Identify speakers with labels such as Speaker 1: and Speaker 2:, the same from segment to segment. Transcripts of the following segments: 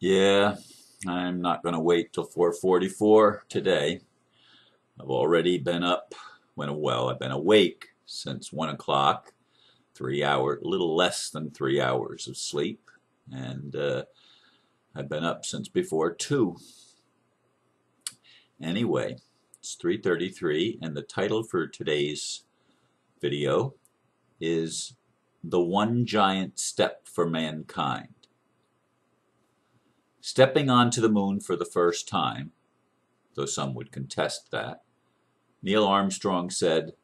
Speaker 1: Yeah, I'm not going to wait till 4:44 today. I've already been up, well, I've been awake since 1 o'clock, 3 hours, a little less than 3 hours of sleep, and I've been up since before 2. Anyway, it's 3:33, and the title for today's video is The One Giant Step for Mankind. Stepping onto the moon for the first time, though some would contest that, Neil Armstrong said,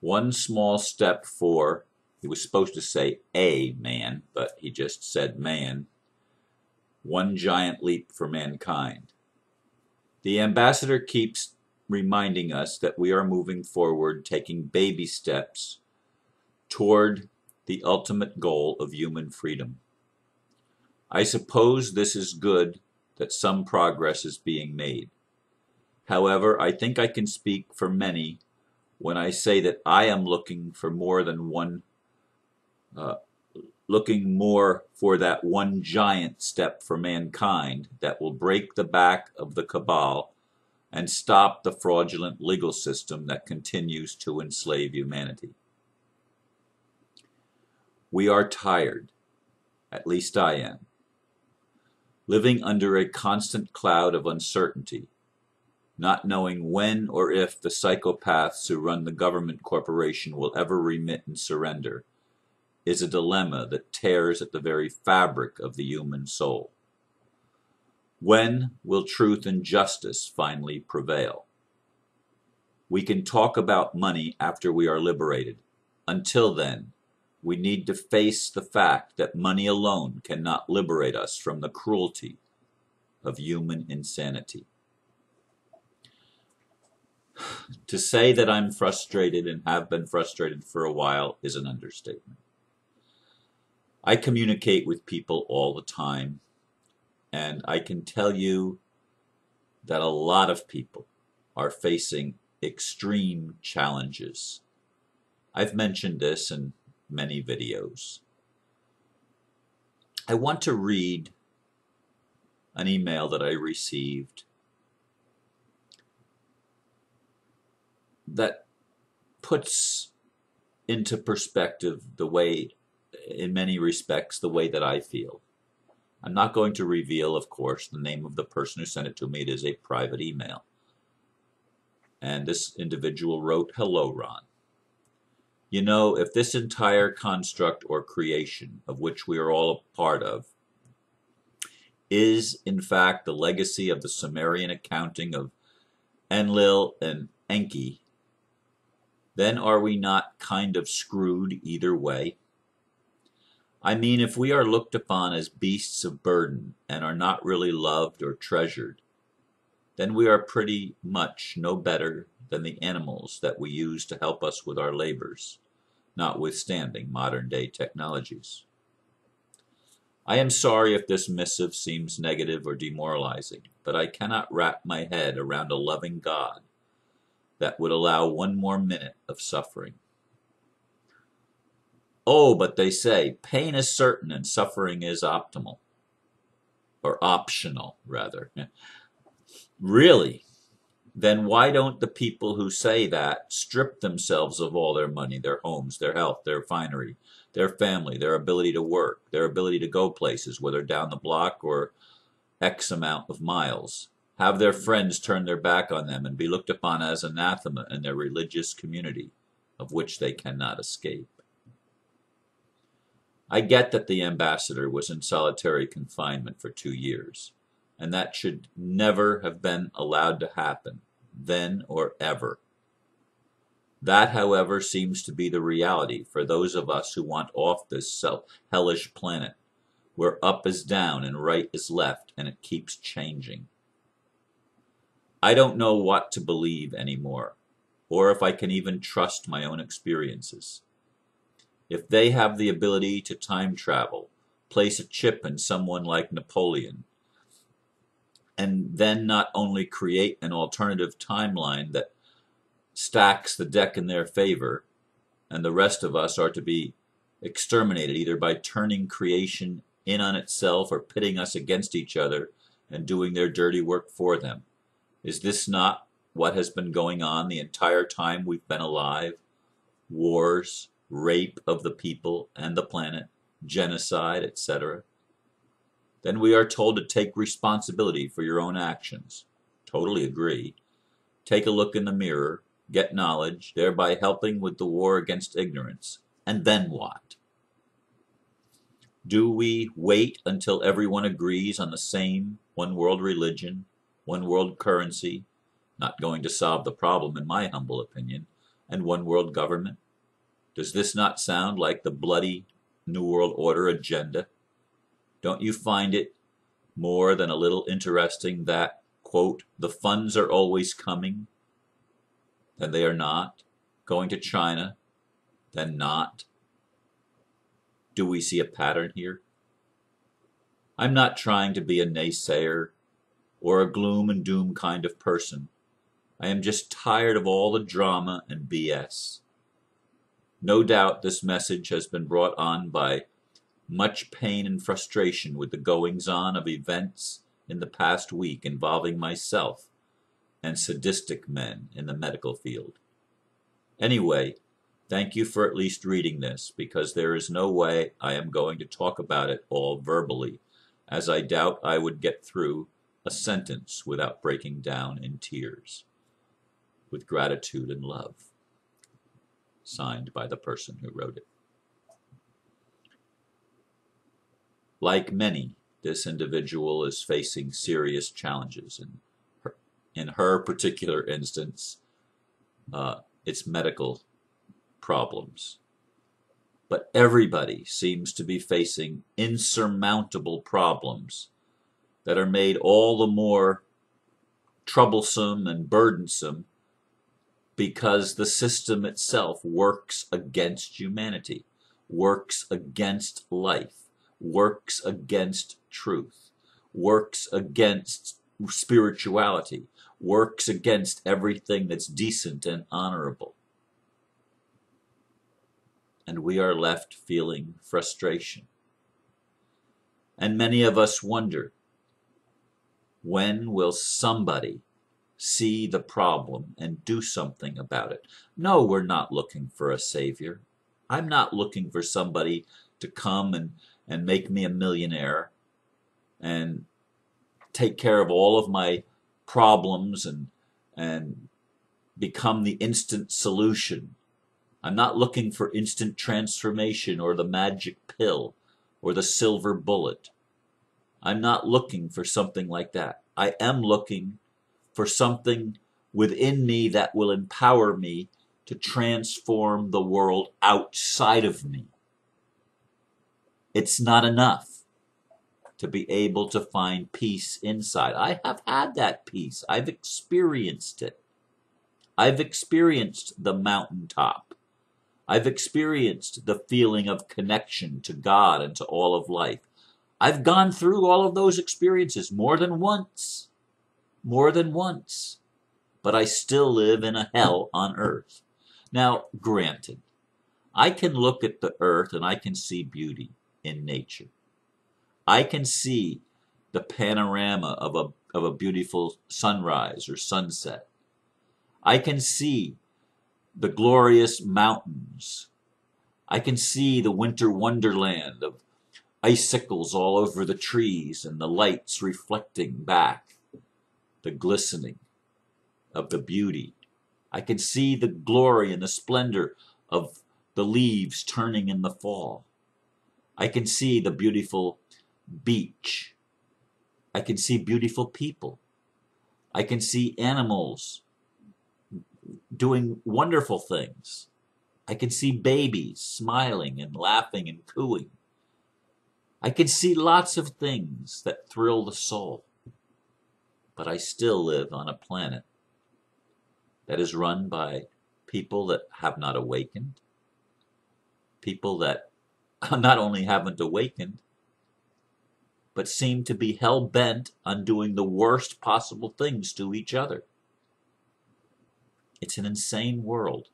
Speaker 1: "One small step for," he was supposed to say a man, but he just said man, "one giant leap for mankind." The ambassador keeps reminding us that we are moving forward, taking baby steps toward the ultimate goal of human freedom. I suppose this is good that some progress is being made. However, I think I can speak for many when I say that I am looking for more than one, looking more for that one giant step for mankind that will break the back of the cabal and stop the fraudulent legal system that continues to enslave humanity. We are tired, at least I am, living under a constant cloud of uncertainty, not knowing when or if the psychopaths who run the government corporation will ever remit and surrender, is a dilemma that tears at the very fabric of the human soul. When will truth and justice finally prevail? We can talk about money after we are liberated. Until then, we need to face the fact that money alone cannot liberate us from the cruelty of human insanity. To say that I'm frustrated and have been frustrated for a while is an understatement. I communicate with people all the time, and I can tell you that a lot of people are facing extreme challenges. I've mentioned this in many videos. I want to read an email that I received that puts into perspective the way, in many respects, the way that I feel. I'm not going to reveal, of course, the name of the person who sent it to me. It is a private email. And this individual wrote, "Hello, Ron. You know, if this entire construct or creation, of which we are all a part of, is in fact the legacy of the Sumerian accounting of Enlil and Enki, then are we not kind of screwed either way? I mean, if we are looked upon as beasts of burden and are not really loved or treasured, then we are pretty much no better than the animals that we use to help us with our labors, notwithstanding modern-day technologies. I am sorry if this missive seems negative or demoralizing, but I cannot wrap my head around a loving God that would allow one more minute of suffering. Oh, but they say pain is certain and suffering is optimal, or optional, rather. Really? Then why don't the people who say that strip themselves of all their money, their homes, their health, their finery, their family, their ability to work, their ability to go places, whether down the block or X amount of miles, have their friends turn their back on them and be looked upon as anathema in their religious community, of which they cannot escape? I get that the ambassador was in solitary confinement for 2 years, and that should never have been allowed to happen, then or ever. That, however, seems to be the reality for those of us who want off this hellish planet, where up is down and right is left, and it keeps changing. I don't know what to believe anymore, or if I can even trust my own experiences. If they have the ability to time travel, place a chip in someone like Napoleon, and then not only create an alternative timeline that stacks the deck in their favor, and the rest of us are to be exterminated either by turning creation in on itself or pitting us against each other and doing their dirty work for them. Is this not what has been going on the entire time we've been alive? Wars, rape of the people and the planet, genocide, etc. Then we are told to take responsibility for your own actions. Totally agree. Take a look in the mirror, get knowledge, thereby helping with the war against ignorance. And then what? Do we wait until everyone agrees on the same one world religion, one world currency, not going to solve the problem in my humble opinion, and one world government? Does this not sound like the bloody New World Order agenda? Don't you find it more than a little interesting that, quote, the funds are always coming, then they are not, going to China, then not? Do we see a pattern here? I'm not trying to be a naysayer or a gloom and doom kind of person. I am just tired of all the drama and BS. No doubt this message has been brought on by much pain and frustration with the goings-on of events in the past week involving myself and sadistic men in the medical field. Anyway, thank you for at least reading this, because there is no way I am going to talk about it all verbally, as I doubt I would get through a sentence without breaking down in tears. With gratitude and love. Signed by the person who wrote it. Like many, this individual is facing serious challenges. In her particular instance, it's medical problems. But everybody seems to be facing insurmountable problems that are made all the more troublesome and burdensome because the system itself works against humanity, works against life, works against truth, works against spirituality, works against everything that's decent and honorable. And we are left feeling frustration. And many of us wonder, when will somebody see the problem and do something about it? No, we're not looking for a savior. I'm not looking for somebody to come and make me a millionaire and take care of all of my problems and become the instant solution. I'm not looking for instant transformation or the magic pill or the silver bullet. I'm not looking for something like that. I am looking for something within me that will empower me to transform the world outside of me. It's not enough to be able to find peace inside. I have had that peace. I've experienced it. I've experienced the mountaintop. I've experienced the feeling of connection to God and to all of life. I've gone through all of those experiences more than once. More than once. But I still live in a hell on earth. Now, granted, I can look at the earth and I can see beauty in nature. I can see the panorama of a beautiful sunrise or sunset. I can see the glorious mountains. I can see the winter wonderland of icicles all over the trees and the lights reflecting back the glistening of the beauty. I can see the glory and the splendor of the leaves turning in the fall. I can see the beautiful beach. I can see beautiful people. I can see animals doing wonderful things. I can see babies smiling and laughing and cooing. I can see lots of things that thrill the soul. But I still live on a planet that is run by people that have not awakened, people that not only haven't awakened, but seem to be hell-bent on doing the worst possible things to each other. It's an insane world.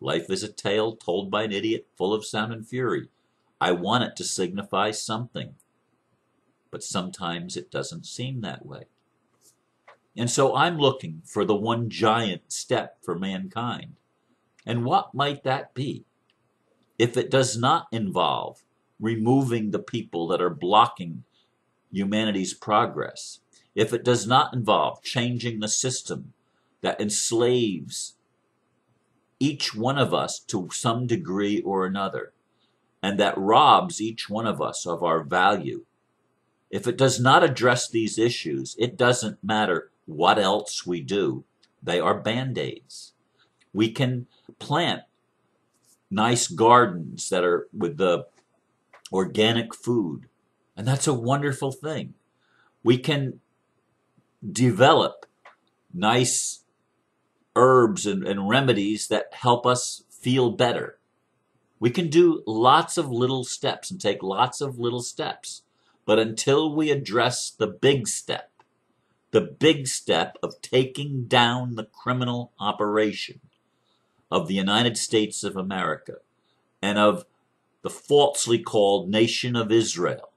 Speaker 1: Life is a tale told by an idiot full of sound and fury. I want it to signify something, but sometimes it doesn't seem that way. And so I'm looking for the one giant step for mankind. And what might that be? If it does not involve removing the people that are blocking humanity's progress, if it does not involve changing the system that enslaves each one of us to some degree or another, and that robs each one of us of our value, if it does not address these issues, it doesn't matter what else we do. They are band-aids. We can plant nice gardens that are with the organic food, and that's a wonderful thing. We can develop nice herbs and remedies that help us feel better. We can do lots of little steps and take lots of little steps. But until we address the big step of taking down the criminal operation of the United States of America and of the falsely called Nation of Israel,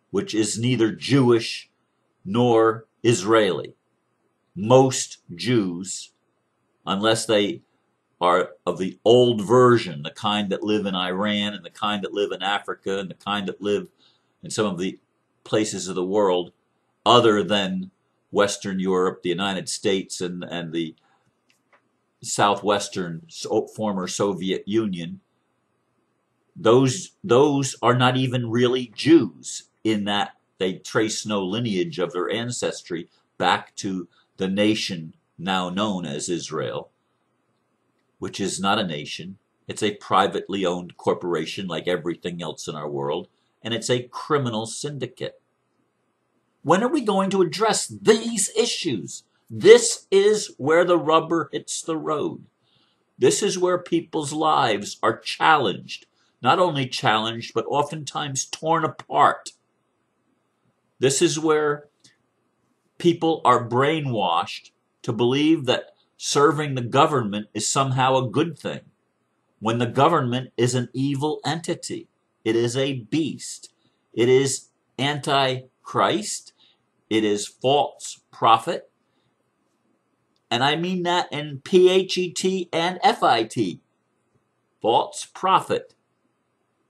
Speaker 1: which is neither Jewish nor Israeli. Most Jews, unless they are of the old version, the kind that live in Iran and the kind that live in Africa and the kind that live in some of the places of the world other than Western Europe, the United States, and the southwestern former Soviet Union, those are not even really Jews, in that they trace no lineage of their ancestry back to the nation now known as Israel, which is not a nation. It's a privately owned corporation like everything else in our world, and it's a criminal syndicate. When are we going to address these issues? This is where the rubber hits the road. This is where people's lives are challenged. Not only challenged, but oftentimes torn apart. This is where people are brainwashed to believe that serving the government is somehow a good thing, when the government is an evil entity. It is a beast. It is anti-Christ. It is false prophet. And I mean that in P-H-E-T and F-I-T. False prophet.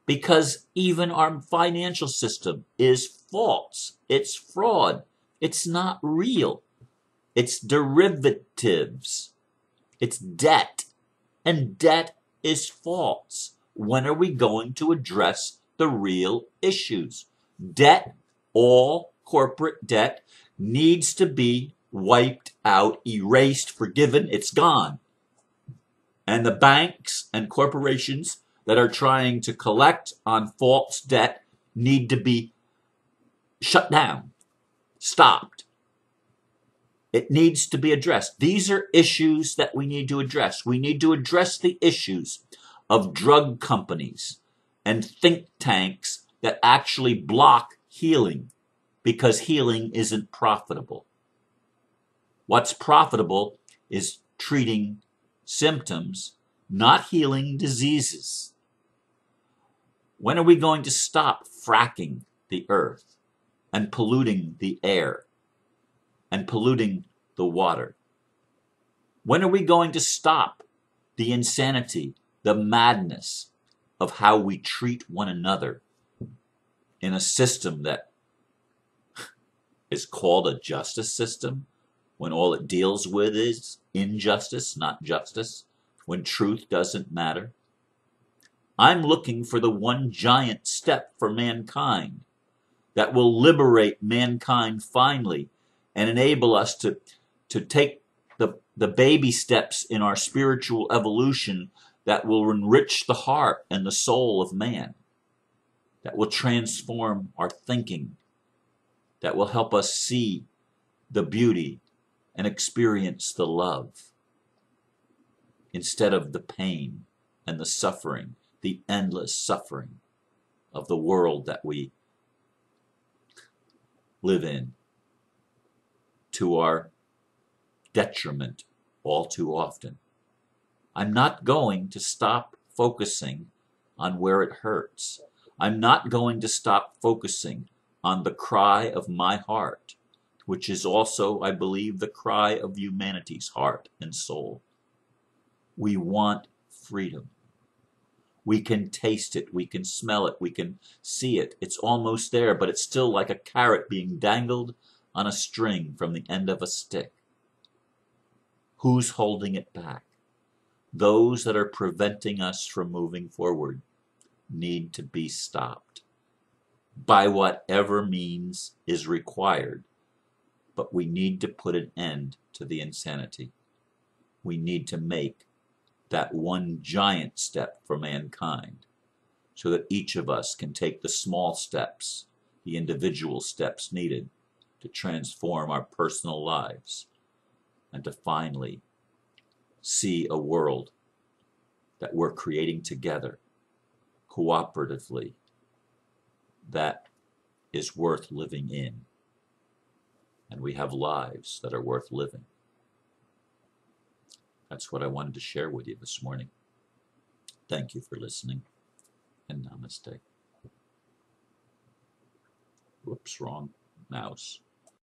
Speaker 1: Because even our financial system is false. It's fraud. It's not real. It's derivatives. It's debt. And debt is false. When are we going to address the real issues? Debt, all corporate debt, needs to be wiped out, erased, forgiven. It's gone. And the banks and corporations that are trying to collect on false debt need to be shut down, stopped. It needs to be addressed. These are issues that we need to address. We need to address the issues of drug companies and think tanks that actually block healing because healing isn't profitable. What's profitable is treating symptoms, not healing diseases. When are we going to stop fracking the earth and polluting the air and polluting the water? When are we going to stop the insanity, the madness of how we treat one another in a system that is called a justice system, when all it deals with is injustice, not justice, when truth doesn't matter? I'm looking for the one giant step for mankind that will liberate mankind finally and enable us to take the baby steps in our spiritual evolution that will enrich the heart and the soul of man, that will transform our thinking, that will help us see the beauty and experience the love instead of the pain and the suffering, the endless suffering of the world that we live in, to our detriment all too often. I'm not going to stop focusing on where it hurts. I'm not going to stop focusing on the cry of my heart, which is also, I believe, the cry of humanity's heart and soul. We want freedom. We can taste it, we can smell it, we can see it. It's almost there, but it's still like a carrot being dangled on a string from the end of a stick. Who's holding it back? Those that are preventing us from moving forward need to be stopped by whatever means is required. But we need to put an end to the insanity. We need to make that one giant step for mankind so that each of us can take the small steps, the individual steps needed to transform our personal lives and to finally see a world that we're creating together, cooperatively, that is worth living in. And we have lives that are worth living. That's what I wanted to share with you this morning. Thank you for listening, and namaste. Whoops, wrong mouse.